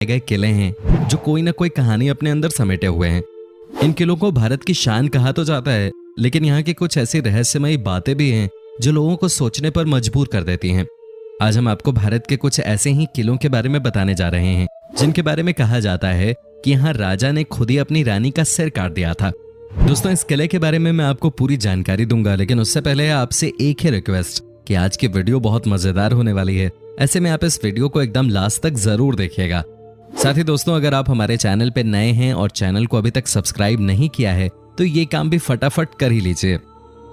गए किले हैं जो कोई ना कोई कहानी अपने अंदर समेटे हुए हैं। इन किलों को भारत की शान कहा तो जाता है, लेकिन यहाँ की कुछ ऐसी रहस्यमयी बातें भी हैं जो लोगों को सोचने पर मजबूर कर देती हैं। आज हम आपको भारत के कुछ ऐसे ही किलों के बारे में बताने जा रहे हैं जिनके बारे में कहा जाता है कि यहाँ राजा ने खुद ही अपनी रानी का सिर काट दिया था। दोस्तों, इस किले के बारे में मैं आपको पूरी जानकारी दूंगा, लेकिन उससे पहले आपसे एक ही रिक्वेस्ट कि आज की वीडियो बहुत मजेदार होने वाली है। ऐसे में आप इस वीडियो को एकदम लास्ट तक जरूर देखिएगा। साथ ही दोस्तों, अगर आप हमारे चैनल पे नए हैं और चैनल को अभी तक सब्सक्राइब नहीं किया है तो ये काम भी फटाफट कर ही लीजिए।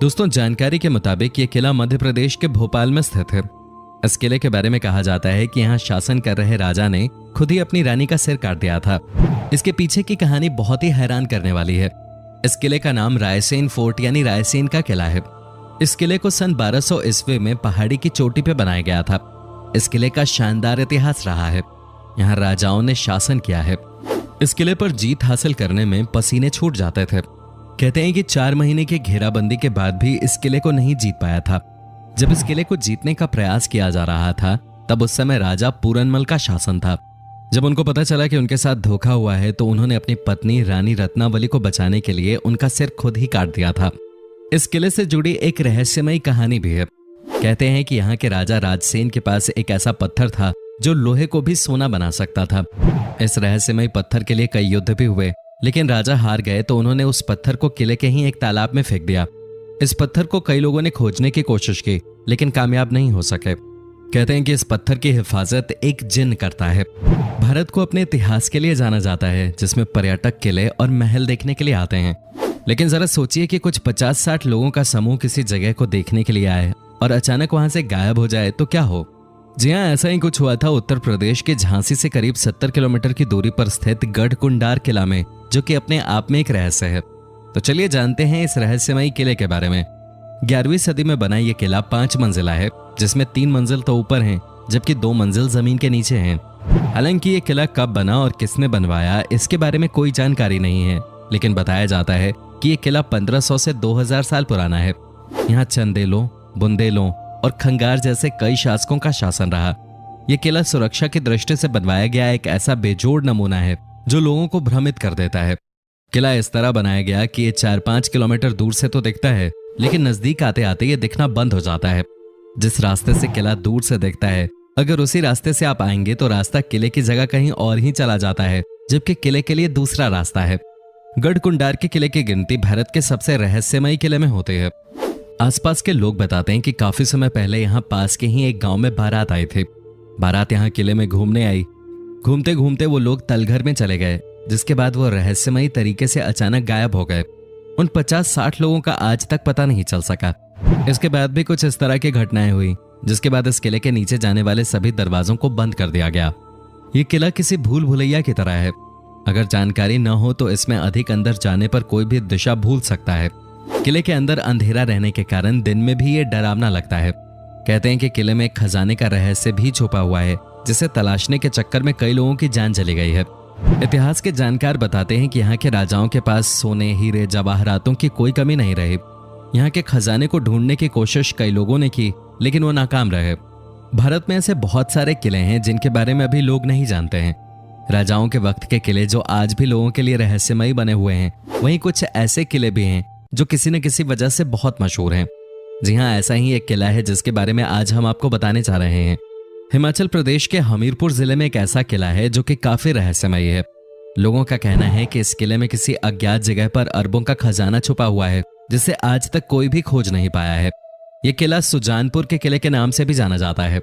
दोस्तों, जानकारी के मुताबिक ये किला मध्य प्रदेश के भोपाल में स्थित है। इस किले के बारे में कहा जाता है कि यहाँ शासन कर रहे राजा ने खुद ही अपनी रानी का सिर काट दिया था। इसके पीछे की कहानी बहुत ही हैरान करने वाली है। इस किले का नाम रायसेन फोर्ट यानी रायसेन का किला है। इस किले को सन 1200 ईस्वी में पहाड़ी की चोटी पे बनाया गया था। इस किले का शानदार इतिहास रहा है। यहाँ राजाओं ने शासन किया है। इस किले पर जीत हासिल करने में पसीने छूट जाते थे। कहते हैं कि 4 महीने की घेराबंदी के बाद भी इस किले को नहीं जीत पाया था। जब इस किले को जीतने का प्रयास किया जा रहा था तब उस समय राजा पूरनमल का शासन था। जब उनको पता चला कि उनके साथ धोखा हुआ है तो उन्होंने अपनी पत्नी रानी रत्नावली को बचाने के लिए उनका सिर खुद ही काट दिया था। इस किले से जुड़ी एक रहस्यमयी कहानी भी है। कहते हैं कि यहाँ के राजा राजसेन के पास एक ऐसा पत्थर था जो लोहे को भी सोना बना सकता था। इस रहस्यमयी पत्थर के लिए कई युद्ध भी हुए, लेकिन राजा हार गए तो उन्होंने उस पत्थर को किले के ही एक तालाब में फेंक दिया। इस पत्थर को कई लोगों ने खोजने की कोशिश की, लेकिन कामयाब नहीं हो सके। कहते हैं कि इस पत्थर की हिफाजत एक जिन करता है। भारत को अपने इतिहास के लिए जाना जाता है, जिसमें पर्यटक किले और महल देखने के लिए आते हैं। लेकिन जरा सोचिए कि कुछ 50-60 लोगों का समूह किसी जगह को देखने के लिए आए और अचानक वहां से गायब हो जाए तो क्या हो। जी हाँ, ऐसा ही कुछ हुआ था उत्तर प्रदेश के झांसी से करीब 70 किलोमीटर की दूरी पर स्थित गढ़कुंडार किला में, जो कि अपने आप में एक रहस्य है। तो चलिए जानते हैं इस रहस्यमयी किले के बारे में। 11वीं सदी में बना ये किला 5 मंजिला है, जिसमें 3 मंजिल तो ऊपर हैं जबकि 2 मंजिल जमीन के नीचे हैं। हालांकि ये किला कब बना और किसने बनवाया इसके बारे में कोई जानकारी नहीं है, लेकिन बताया जाता है कि ये किला 1500 से 2000 साल पुराना है। यहाँ चंदेलों, बुंदेलों और खंगार जैसे कई शासकों का शासन रहा। यह किला सुरक्षा की दृष्टि से बनवाया गया एक ऐसा बेजोड़ नमूना है जो लोगों को भ्रमित कर देता है। किला इस तरह बनाया गया कि ये 4-5 किलोमीटर दूर से तो दिखता है, लेकिन नजदीक आते आते ये दिखना बंद हो जाता है। जिस रास्ते से किला दूर से दिखता है, अगर उसी रास्ते से आप आएंगे तो रास्ता किले की जगह कहीं और ही चला जाता है, जबकि किले के लिए दूसरा रास्ता है। गढ़कुंडार के किले की गिनती भारत के सबसे रहस्यमयी किले में होते हैं। आसपास के लोग बताते हैं कि काफी समय पहले यहाँ पास के ही एक गांव में बारात आई थी। बारात यहाँ किले में घूमने आई। घूमते घूमते वो लोग तलघर में चले गए, जिसके बाद वो रहस्यमयी तरीके से अचानक गायब हो गए। उन 50-60 लोगों का आज तक पता नहीं चल सका। इसके बाद भी कुछ इस तरह की घटनाएं हुई, जिसके बाद इस किले के नीचे जाने वाले सभी दरवाजों को बंद कर दिया गया। ये किला किसी भूल भुलैया की तरह है। अगर जानकारी न हो तो इसमें अधिक अंदर जाने पर कोई भी दिशा भूल सकता है। किले के अंदर अंधेरा रहने के कारण दिन में भी ये डरावना लगता है। कहते हैं कि किले में एक खजाने का रहस्य भी छुपा हुआ है, जिसे तलाशने के चक्कर में कई लोगों की जान चली गई है। इतिहास के जानकार बताते हैं कि यहाँ के राजाओं के पास सोने, हीरे, जवाहरातों की कोई कमी नहीं रही। यहाँ के खजाने को ढूंढने की कोशिश कई लोगों ने की, लेकिन वो नाकाम रहे। भारत में ऐसे बहुत सारे किले हैं जिनके बारे में अभी लोग नहीं जानते हैं। राजाओं के वक्त के किले जो आज भी लोगों के लिए रहस्यमयी बने हुए हैं, वहीं कुछ ऐसे किले भी हैं जो किसी न किसी वजह से बहुत मशहूर हैं। जी हाँ, ऐसा ही एक किला है जिसके बारे में आज हम आपको बताने जा रहे हैं। हिमाचल प्रदेश के हमीरपुर जिले में एक ऐसा किला है जो कि काफी रहस्यमयी है। लोगों का कहना है कि इस किले में किसी अज्ञात जगह पर अरबों का खजाना छुपा हुआ है, जिसे आज तक कोई भी खोज नहीं पाया है। यह किला सुजानपुर के किले के नाम से भी जाना जाता है।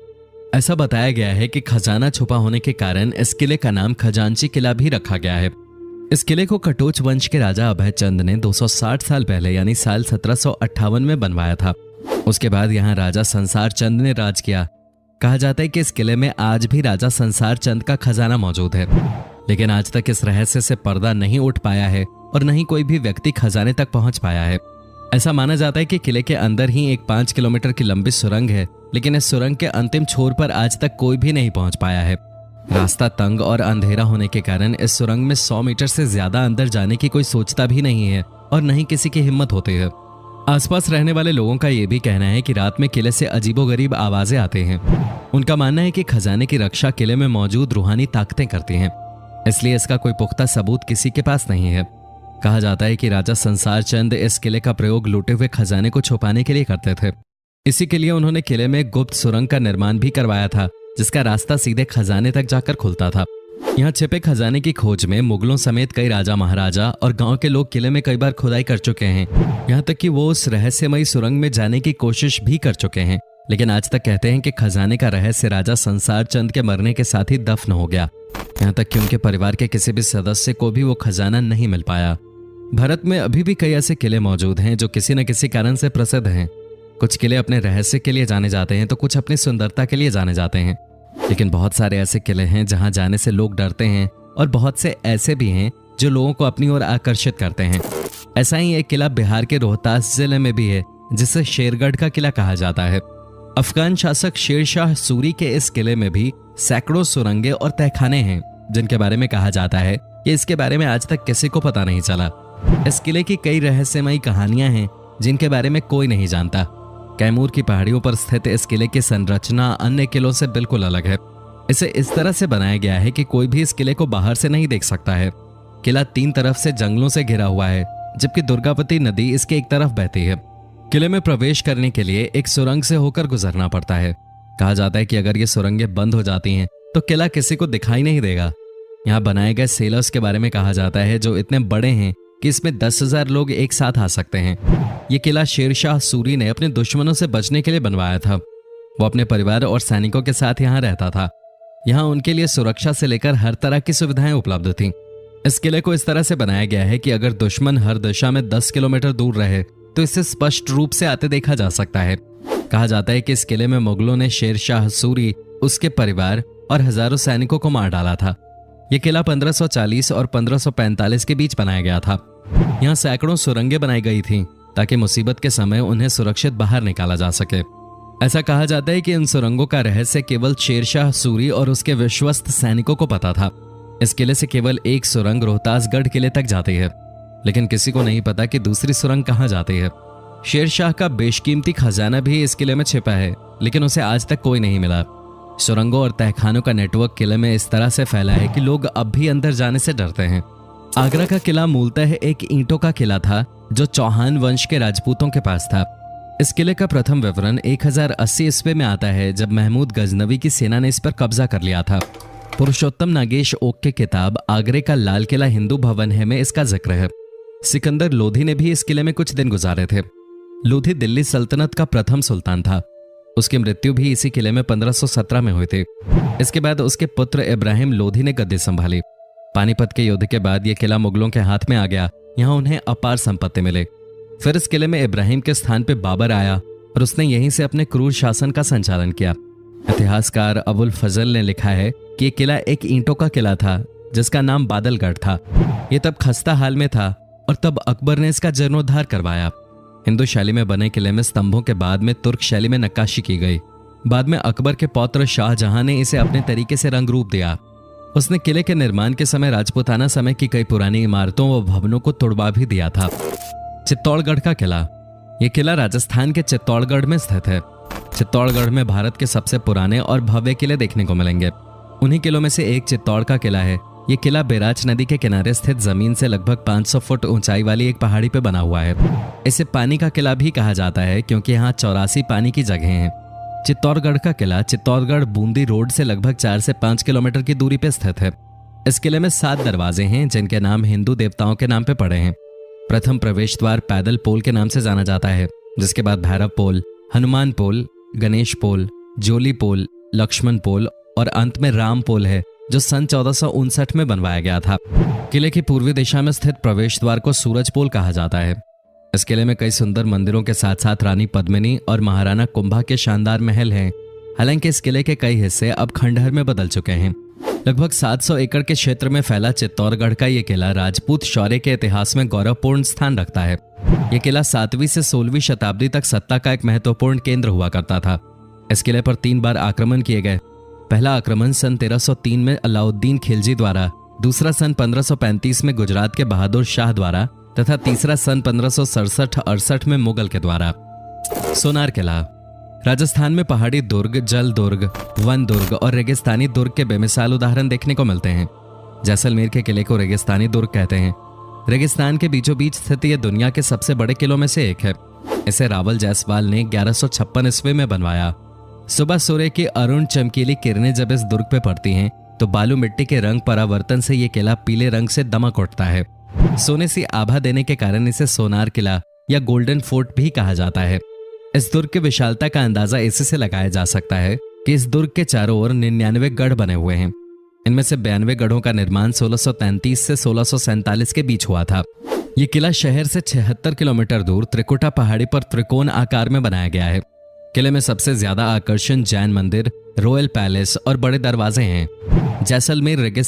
ऐसा बताया गया है कि खजाना छुपा होने के कारण इस किले का नाम खजांची किला भी रखा गया है। इस किले को कटोच वंश के राजा अभय चंद ने 260 साल पहले यानी साल 1758 में बनवाया था। उसके बाद यहाँ राजा संसार चंद ने राज किया। कहा जाता है कि इस किले में आज भी राजा संसार चंद का खजाना मौजूद है, लेकिन आज तक इस रहस्य से पर्दा नहीं उठ पाया है और न ही कोई भी व्यक्ति खजाने तक पहुंच पाया है। ऐसा माना जाता है कि किले के अंदर ही एक 5 किलोमीटर की लंबी सुरंग है, लेकिन इस सुरंग के अंतिम छोर पर आज तक कोई भी नहीं पहुंच पाया है। रास्ता तंग और अंधेरा होने के कारण इस सुरंग में 100 मीटर से ज्यादा अंदर जाने की कोई सोचता भी नहीं है और न ही किसी की हिम्मत होती है। आसपास रहने वाले लोगों का यह भी कहना है कि रात में किले से अजीबोगरीब आवाजें आते हैं। उनका मानना है कि खजाने की रक्षा किले में मौजूद रूहानी ताकतें करती हैं, इसलिए इसका कोई पुख्ता सबूत किसी के पास नहीं है। कहा जाता है कि राजा संसार चंद इस किले का प्रयोग लूटे हुए खजाने को छुपाने के लिए करते थे। इसी के लिए उन्होंने किले में गुप्त सुरंग का निर्माण भी करवाया था, जिसका रास्ता सीधे खजाने तक जाकर खुलता था। यहाँ छिपे खजाने की खोज में मुगलों समेत कई राजा महाराजा और गांव के लोग किले में कई बार खुदाई कर चुके हैं। यहाँ तक कि वो उस रहस्यमयी सुरंग में जाने की कोशिश भी कर चुके हैं, लेकिन आज तक कहते हैं कि खजाने का रहस्य राजा संसार चंद के मरने के साथ ही दफन हो गया। यहाँ तक कि उनके परिवार के किसी भी सदस्य को भी वो खजाना नहीं मिल पाया। भारत में अभी भी कई ऐसे किले मौजूद हैं जो किसी न किसी कारण से प्रसिद्ध हैं। कुछ किले अपने रहस्य के लिए जाने जाते हैं तो कुछ अपनी सुंदरता के लिए जाने जाते हैं, लेकिन बहुत सारे ऐसे किले हैं जहां जाने से लोग डरते हैं और बहुत से ऐसे भी हैं जो लोगों को अपनी ओर आकर्षित करते हैं। ऐसा ही एक किला बिहार के रोहतास जिले में भी है, जिसे शेरगढ़ का किला कहा जाता है। अफगान शासक शेरशाह सूरी के इस किले में भी सैकड़ों सुरंगें और तहखाने हैं, जिनके बारे में कहा जाता है कि इसके बारे में आज तक किसी को पता नहीं चला। इस किले की कई रहस्यमयी कहानियां हैं जिनके बारे में कोई नहीं जानता। कैमूर की पहाड़ियों पर स्थित इस किले की संरचना अन्य किलों से बिल्कुल अलग है। इसे इस तरह से बनाया गया है कि कोई भी इस किले को बाहर से नहीं देख सकता है। किला 3 तरफ से जंगलों से घिरा हुआ है, जबकि दुर्गावती नदी इसके एक तरफ बहती है। किले में प्रवेश करने के लिए एक सुरंग से होकर गुजरना पड़ता है। कहा जाता है कि अगर ये सुरंगें बंद हो जाती हैं तो किला किसी को दिखाई नहीं देगा। यहाँ बनाए गए सेलर्स के बारे में कहा जाता है जो इतने बड़े हैं कि इसमें 10,000 लोग एक साथ आ सकते हैं। ये किला शेरशाह सूरी ने अपने दुश्मनों से बचने के लिए बनवाया था। वो अपने परिवार और सैनिकों के साथ यहाँ रहता था। यहाँ उनके लिए सुरक्षा से लेकर हर तरह की सुविधाएं उपलब्ध थीं। इस किले को इस तरह से बनाया गया है कि अगर दुश्मन हर दिशा में 10 किलोमीटर दूर रहे तो इसे स्पष्ट रूप से आते देखा जा सकता है। कहा जाता है कि इस किले में मुगलों ने शेरशाह सूरी, उसके परिवार और हजारों सैनिकों को मार डाला था। यह किला 1540 और 1545 के बीच बनाया गया था। यहाँ सैकड़ों सुरंगें बनाई गई थीं ताकि मुसीबत के समय उन्हें सुरक्षित बाहर निकाला जा सके। ऐसा कहा जाता है कि इन सुरंगों का रहस्य केवल शेरशाह सूरी और उसके विश्वस्त सैनिकों को पता था। इस किले से केवल एक सुरंग रोहतासगढ़ किले तक जाती है, लेकिन किसी को नहीं पता कि दूसरी सुरंग कहाँ जाती है। शेरशाह का बेशकीमती खजाना भी इस किले में छिपा है, लेकिन उसे आज तक कोई नहीं मिला। सुरंगों और तहखानों का नेटवर्क किले में इस तरह से फैला है कि लोग अब भी अंदर जाने से डरते हैं। आगरा का किला मूलतः एक ईंटों का किला था जो चौहान वंश के राजपूतों के पास था। इस किले का प्रथम विवरण 1080 ईस्वी में आता है, जब महमूद गजनवी की सेना ने इस पर कब्जा कर लिया था। पुरुषोत्तम नागेश ओक की किताब आगरे का लाल किला हिंदू भवन है में इसका जिक्र है। सिकंदर लोधी ने भी इस किले में कुछ दिन गुजारे थे। लोधी दिल्ली सल्तनत का प्रथम सुल्तान था। उसकी मृत्यु भी इसी किले में 1517 में हुई थी। इसके बाद उसके पुत्र इब्राहिम लोधी ने गद्दी संभाली। पानीपत के युद्ध के बाद यह किला मुगलों के हाथ में आ गया। यहाँ उन्हें अपार संपत्ति मिले। फिर इस किले में इब्राहिम के स्थान पर बाबर आया और उसने यहीं से अपने क्रूर शासन का संचालन किया। इतिहासकार अबुल फजल ने लिखा है कि यह किला एक ईंटों का किला था जिसका नाम बादलगढ़ था। यह तब खस्ता हाल में था और तब अकबर ने इसका जीर्णोद्धार करवाया। हिंदू शैली में बने किले में स्तंभों के बाद में तुर्क शैली में नक्काशी की गई। बाद में अकबर के पौत्र शाहजहां ने इसे अपने तरीके से रंग रूप दिया। उसने किले के निर्माण के समय राजपूताना समय की कई पुरानी इमारतों व भवनों को तोड़वा भी दिया था। चित्तौड़गढ़ का किला। यह किला राजस्थान के चित्तौड़गढ़ में स्थित है। चित्तौड़गढ़ में भारत के सबसे पुराने और भव्य किले देखने को मिलेंगे। उन्हीं किलों में से एक चित्तौड़ का किला है। यह किला बैराज नदी के किनारे स्थित जमीन से लगभग 500 फुट ऊंचाई वाली एक पहाड़ी पर बना हुआ है। इसे पानी का किला भी कहा जाता है क्योंकि यहाँ 84 पानी की जगह हैं। चित्तौड़गढ़ का किला चित्तौड़गढ़ बूंदी रोड से लगभग 4 से 5 किलोमीटर की दूरी पर स्थित है। इस किले में 7 दरवाजे हैं जिनके नाम हिंदू देवताओं के नाम पे पड़े हैं। प्रथम प्रवेश द्वार पैदल पोल के नाम से जाना जाता है, जिसके बाद भैरव पोल, हनुमान पोल, गणेश पोल, जोली पोल, लक्ष्मण पोल और अंत में राम पोल है जो सन 1459 में बनवाया गया था। किले की पूर्वी दिशा में स्थित प्रवेश द्वार को सूरज पोल कहा जाता है। इस किले में कई सुंदर मंदिरों के साथ साथ रानी पद्मिनी और महाराणा कुंभा के शानदार महल हैं। हालांकि इस किले के कई हिस्से अब खंडहर में बदल चुके हैं। लगभग 700 एकड़ के क्षेत्र में फैला चित्तौड़गढ़ का यह किला राजपूत शौर्य के इतिहास में गौरवपूर्ण स्थान रखता है। यह किला 7वीं से 16वीं शताब्दी तक सत्ता का एक महत्वपूर्ण केंद्र हुआ करता था। इस किले पर 3 बार आक्रमण किए गए। पहला आक्रमण सन 1303 में अलाउद्दीन खिलजी द्वारा, दूसरा सन 1535 में गुजरात के बहादुर शाह द्वारा तथा तीसरा सन 1567-68 में मुगल के द्वारा। सोनार किला राजस्थान में पहाड़ी दुर्ग, जल दुर्ग, वन दुर्ग और रेगिस्तानी दुर्ग के बेमिसाल उदाहरण देखने को मिलते हैं। जैसलमेर के किले को रेगिस्तानी दुर्ग कहते हैं। रेगिस्तान के बीचों बीच स्थित यह दुनिया के सबसे बड़े किलों में से एक है। इसे रावल जायसवाल ने 1156 ईस्वी में बनवाया। सुबह सूर्य की अरुण चमकीली किरणें जब इस दुर्ग पे पड़ती हैं तो बालू मिट्टी के रंग परावर्तन से यह किला पीले रंग से दमक उठता है। सोने सी आभा देने के कारण इसे सोनार किला या गोल्डन फोर्ट भी कहा जाता है। इस दुर्ग की विशालता का अंदाजा इसी से लगाया जा सकता है कि इस दुर्ग के चारों ओर 99 गढ़ बने हुए हैं। इनमें से 92 गढ़ों का निर्माण 1633 से 1647 के बीच हुआ था। यह किला शहर से 76 किलोमीटर दूर त्रिकुटा पहाड़ी पर त्रिकोण आकार में बनाया गया है। किले में सबसे ज्यादा आकर्षण जैन मंदिर, रॉयल पैलेस और बड़े दरवाजे हैं। जैसलमेर रेगिस्तान